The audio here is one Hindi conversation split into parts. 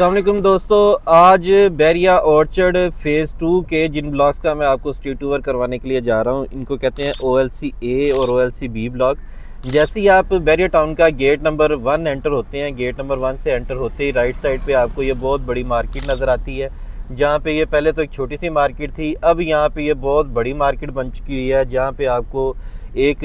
अस्सलाम वालेकुम दोस्तों, आज बैरिया ऑर्चर्ड फ़ेज़ 2 के जिन ब्लॉक्स का मैं आपको स्ट्रीट टूर करवाने के लिए जा रहा हूं, इनको कहते हैं OLC ए और OLC बी ब्लॉक। जैसे ही आप बैरिया टाउन का गेट नंबर 1 एंटर होते हैं, गेट नंबर 1 से एंटर होते ही राइट साइड पे आपको ये बहुत बड़ी मार्केट नज़र आती है, जहां पे ये पहले तो एक छोटी सी मार्केट थी, अब यहां पे ये बहुत बड़ी मार्केट बन चुकी हुई है, जहां पे आपको एक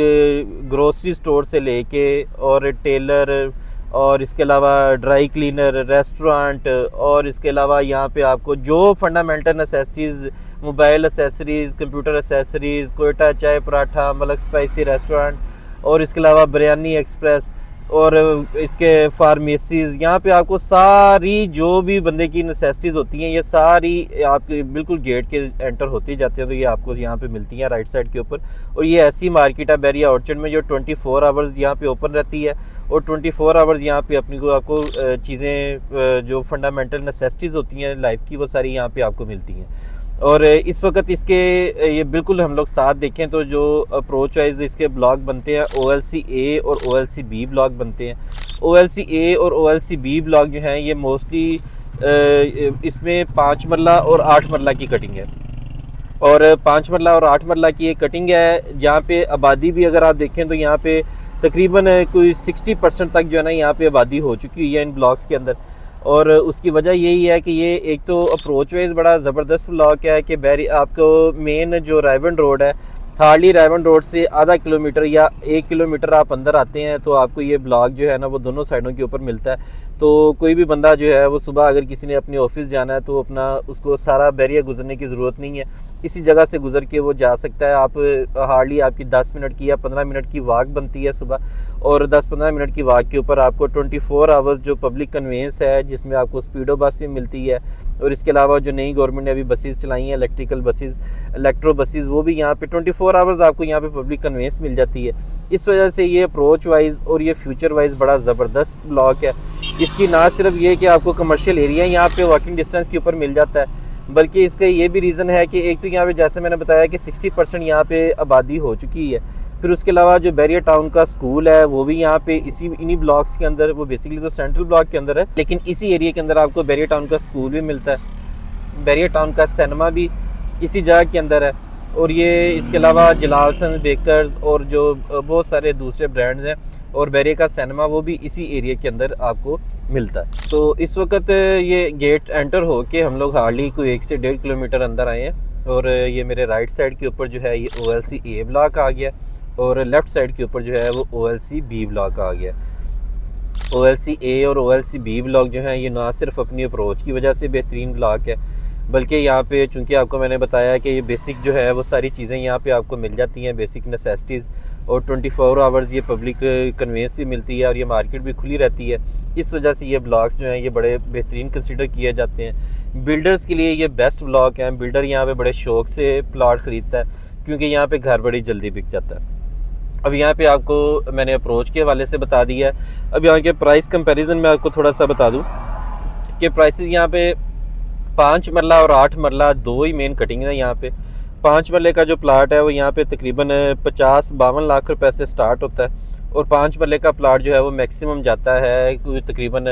ग्रोसरी स्टोर से लेके और टेलर और इसके अलावा ड्राई क्लीनर, रेस्टोरेंट और इसके अलावा यहाँ पे आपको जो fundamental necessities, mobile accessories, computer accessories, Quetta चाय पराठा, मलक स्पाइसी रेस्टोरेंट और इसके अलावा बिरयानी एक्सप्रेस और इसके फार्मेसीज़, यहाँ पे आपको सारी जो भी बंदे की नेसेसिटीज़ होती हैं, ये सारी आपके बिल्कुल गेट के एंटर होती जाती हैं, तो ये आपको यहाँ पे मिलती हैं राइट साइड के ऊपर। और ये ऐसी मार्केट है बैरिया ऑर्चर्ड में जो 24 आवर्स यहाँ पे ओपन रहती है और 24 आवर्स यहाँ पे अपनी को आपको चीज़ें जो फंडामेंटल नेसेसिटीज़ होती हैं लाइफ की, वो सारी यहाँ पे आपको मिलती हैं। और इस वक्त इसके ये बिल्कुल हम लोग साथ देखें तो जो अप्रोच वाइज इसके ब्लॉक बनते हैं, OLC ए और OLC बी ब्लॉक बनते हैं। OLC ए और OLC बी ब्लॉक जो हैं ये मोस्टली इसमें 5 मरला और 8 मरला की कटिंग है, और 5 मरला और 8 मरला की एक कटिंग है, जहाँ पे आबादी भी अगर आप देखें तो यहाँ पे तकरीबन कोई 60% तक जो है ना यहाँ पे आबादी हो चुकी हुई है इन ब्लॉक्स के अंदर। और उसकी वजह यही है कि ये एक तो अप्रोच वाइज बड़ा ज़बरदस्त ब्लॉक है कि आपको मेन जो रायवन रोड है, हार्डली रायवन रोड से आधा किलोमीटर या 1 किलोमीटर आप अंदर आते हैं तो आपको ये ब्लॉक जो है ना वो दोनों साइडों के ऊपर मिलता है। तो कोई भी बंदा जो है वो सुबह अगर किसी ने अपने ऑफिस जाना है तो अपना उसको सारा बैरिया गुजरने की ज़रूरत नहीं है, इसी जगह से गुजर के वो जा सकता है। आप हार्डली आपकी 10 मिनट की या 15 मिनट की वॉक बनती है सुबह, और 10-15 मिनट की वॉक के ऊपर आपको 24 आवर्स जो पब्लिक कन्वेंस है, जिसमें आपको स्पीडो बस भी मिलती है, और इसके अलावा जो नई गवर्नमेंट ने अभी बसेस चलाई हैं इलेक्ट्रिकल बसेस, इलेक्ट्रो बसेस, वो भी यहाँ पे 24 आवर्स आपको यहाँ पे पब्लिक कन्वेंस मिल जाती है। इस वजह से ये अप्रोच वाइज और ये फ्यूचर वाइज बड़ा ज़बरदस्त ब्लॉक है। इसकी ना सिर्फ ये कि आपको कमर्शियल एरिया यहाँ पे वॉकिंग डिस्टेंस के ऊपर मिल जाता है, बल्कि इसका ये भी रीज़न है कि एक तो यहाँ पे जैसे मैंने बताया कि 60% यहाँ पे आबादी हो चुकी है। फिर उसके अलावा जो बैरिया टाउन का स्कूल है वो भी यहाँ पे इन्हीं ब्लॉक्स के अंदर, वो बेसिकली तो सेंट्रल ब्लॉक के अंदर है, लेकिन इसी एरिया के अंदर आपको बैरिया टाउन का स्कूल भी मिलता है। बैरिया टाउन का सिनेमा भी इसी जगह के अंदर है, और ये इसके अलावा जलालसन बेकर्स और जो बहुत सारे दूसरे ब्रांड्स हैं, और बैरिया का सिनेमा वो भी इसी एरिया के अंदर आपको मिलता है। तो इस वक्त ये गेट एंटर हो के हम लोग हार्डली कोई 1 से 1.5 किलोमीटर अंदर आए हैं, और ये मेरे राइट साइड के ऊपर जो है ये OLC ए ब्लॉक आ गया, और लेफ़्ट साइड के ऊपर जो है वो OLC बी ब्लॉक आ गया। OLC ए और OLC बी ब्लॉक जो हैं ये ना सिर्फ अपनी अप्रोच की वजह से बेहतरीन ब्लॉक है, बल्कि यहाँ पे चूँकि आपको मैंने बताया कि ये बेसिक जो है वो सारी चीज़ें यहाँ पे आपको मिल जाती हैं, बेसिक नेसेसिटीज़, और 24 आवर्स ये पब्लिक कन्वेंस भी मिलती है, और ये मार्केट भी खुली रहती है। इस वजह से ये ब्लॉक्स जो हैं ये बड़े बेहतरीन कंसिडर किए जाते हैं। बिल्डर्स के लिए ये बेस्ट ब्लॉक हैं, बिल्डर यहाँ पे बड़े शौक़ से प्लॉट ख़रीदता है, क्योंकि यहाँ पे घर बड़ी जल्दी बिक जाता है। अब यहाँ पे आपको मैंने अप्रोच के हवाले से बता दिया है। अब यहाँ के प्राइस कंपैरिजन में आपको थोड़ा सा बता दूँ कि प्राइसेस यहाँ पे 5 मरला और 8 मरला दो ही मेन कटिंग है यहाँ पे। 5 मरले का जो प्लाट है वो यहाँ पे तकरीबन 50-52 लाख रुपए से स्टार्ट होता है, और 5 मरले का प्लाट जो है वो मैक्सिमम जाता है तकरीबन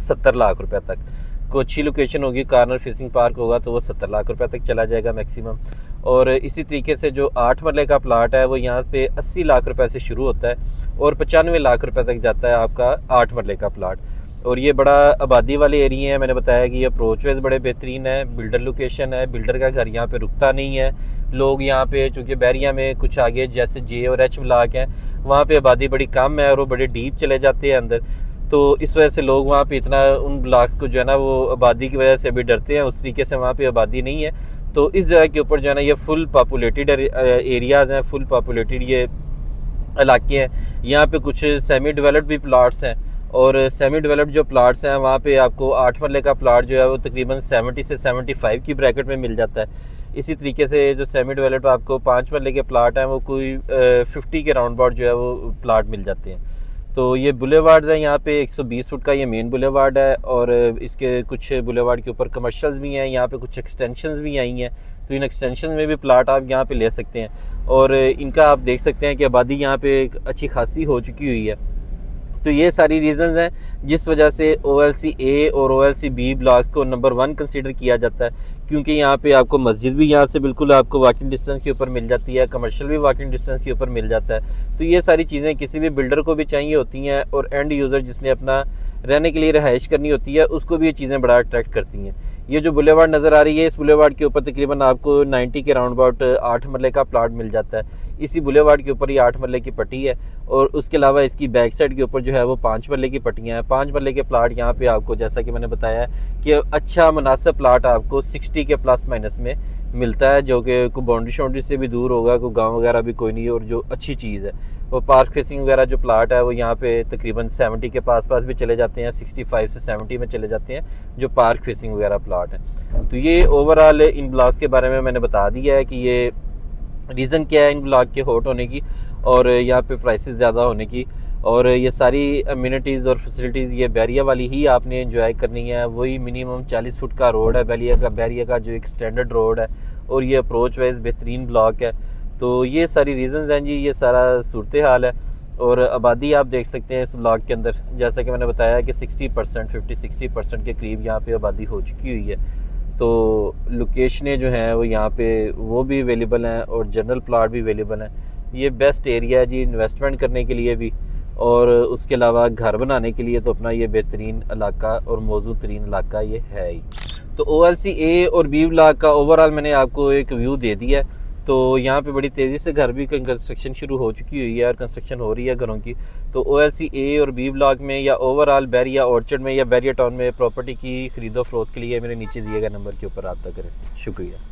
70 लाख रुपए तक। कोई अच्छी लोकेशन होगी, कॉर्नर फेसिंग पार्क होगा, तो वो 70 लाख रुपए तक चला जाएगा मैक्सिमम। और इसी तरीके से जो 8 मरले का प्लाट है वो यहाँ पे 80 लाख रुपए से शुरू होता है और 95 लाख रुपए तक जाता है आपका 8 मरले का प्लाट। और ये बड़ा आबादी वाले एरिया है, मैंने बताया कि ये अप्रोच वेज बड़े बेहतरीन है, बिल्डर लोकेशन है, बिल्डर का घर यहाँ पे रुकता नहीं है। लोग यहाँ पे चूँकि बैरिया में कुछ आगे जैसे J और H ब्लॉक हैं, वहाँ पे आबादी बड़ी कम है और वो बड़े डीप चले जाते हैं अंदर, तो इस वजह से लोग वहाँ पे इतना उन ब्लॉक्स को जो है ना वो आबादी की वजह से भी डरते हैं। उस तरीके से वहाँ पे आबादी नहीं है, तो इस जगह के ऊपर जो है ना ये फुल पॉपुलेटेड एरियाज़ हैं, फुल पॉपुलेटेड ये इलाके हैं। यहाँ पे कुछ सेमी डेवलप्ड भी प्लाट्स हैं, और सेमी डेवलप्ड जो प्लाट्स हैं वहाँ पे आपको 8 मरले का प्लाट जो है वो तकरीबन 70 से 75 की ब्रैकेट में मिल जाता है। इसी तरीके से जो सेमी डेवलप्ड आपको 5 मरले के प्लाट हैं वो कोई 50 के राउंड अबाउट जो है वो प्लाट मिल जाते हैं। तो ये बुलेवार्ड्स हैं, यहाँ पे 120 फुट का ये मेन बुलेवार्ड है, और इसके कुछ बुलेवार्ड के ऊपर कमर्शियल्स भी हैं, यहाँ पे कुछ एक्सटेंशंस भी आई हैं, तो इन एक्सटेंशन में भी प्लाट आप यहाँ पे ले सकते हैं। और इनका आप देख सकते हैं कि आबादी यहाँ पे अच्छी खासी हो चुकी हुई है। तो ये सारी रीज़न्स हैं जिस वजह से OLC-A और OLC-B ब्लॉक्स को नंबर 1 कंसीडर किया जाता है, क्योंकि यहाँ पे आपको मस्जिद भी यहाँ से बिल्कुल आपको वॉकिंग डिस्टेंस के ऊपर मिल जाती है, कमर्शियल भी वॉकिंग डिस्टेंस के ऊपर मिल जाता है। तो ये सारी चीज़ें किसी भी बिल्डर को भी चाहिए होती हैं और एंड यूज़र जिसने अपना रहने के लिए रहाइश करनी होती है उसको भी ये चीज़ें बड़ा अट्रैक्ट करती हैं। ये जो बुलेवार्ड नज़र आ रही है, इस बुलेवार्ड के ऊपर तकरीबन आपको 90 के राउंड अबाउट 8 मरले का प्लाट मिल जाता है। इसी बुलेवार्ड के ऊपर ये 8 मरले की पट्टी है और उसके अलावा इसकी बैक साइड के ऊपर जो है वो 5 मरले की पट्टियाँ हैं। 5 मरले के प्लाट यहाँ पे आपको, जैसा कि मैंने बताया कि अच्छा मुनासिब प्लाट आपको 60 के प्लस माइनस में मिलता है, जो कि कोई बाउंड्री शाउंड्री से भी दूर होगा, कोई गाँव वगैरह भी कोई नहीं, और जो अच्छी चीज़ है। और पार्क फेसिंग वगैरह जो प्लाट है वो यहाँ पे तकरीबन 70 के पास भी चले जाते हैं, 65 से 70 में चले जाते हैं जो पार्क फेसिंग वगैरह प्लाट हैं। तो ये ओवरऑल इन ब्लॉक्स के बारे में मैंने बता दिया है कि ये रीज़न क्या है इन ब्लॉक के हॉट होने की और यहाँ पे प्राइसेस ज़्यादा होने की। और ये सारी अम्यूनिटीज़ और फैसिलिटीज़ ये बैरिया वाली ही आपने एंजॉय करनी है। वही मिनिमम 40 फुट का रोड है बैरिया का जो एक स्टैंडर्ड रोड है, और ये अप्रोच वाइज बेहतरीन ब्लॉक है। तो ये सारी रीज़न्स हैं जी, ये सारा सूरत हाल है। और आबादी आप देख सकते हैं इस ब्लॉक के अंदर, जैसा कि मैंने बताया कि 60% 50-60% के करीब यहाँ पे आबादी हो चुकी हुई है। तो लोकेशनें जो हैं वो यहाँ पे वो भी अवेलेबल हैं और जनरल प्लाट भी अवेलेबल हैं। ये बेस्ट एरिया है जी इन्वेस्टमेंट करने के लिए भी, और उसके अलावा घर बनाने के लिए तो अपना ये बेहतरीन इलाका और मौजूद तरीन इलाका ये है ही। तो OLC-A और B ब्लॉक का ओवरऑल मैंने आपको एक व्यू दे दिया है। तो यहाँ पे बड़ी तेज़ी से घर भी कंस्ट्रक्शन शुरू हो चुकी हुई है और कंस्ट्रक्शन हो रही है घरों की। तो OLC-A और B ब्लॉक में या ओवरऑल बैरिया ऑर्चर्ड में या बैरिया टाउन में प्रॉपर्टी की खरीदो फरोख्त के लिए मेरे नीचे दिए गए नंबर के ऊपर रब्ता करें। शुक्रिया।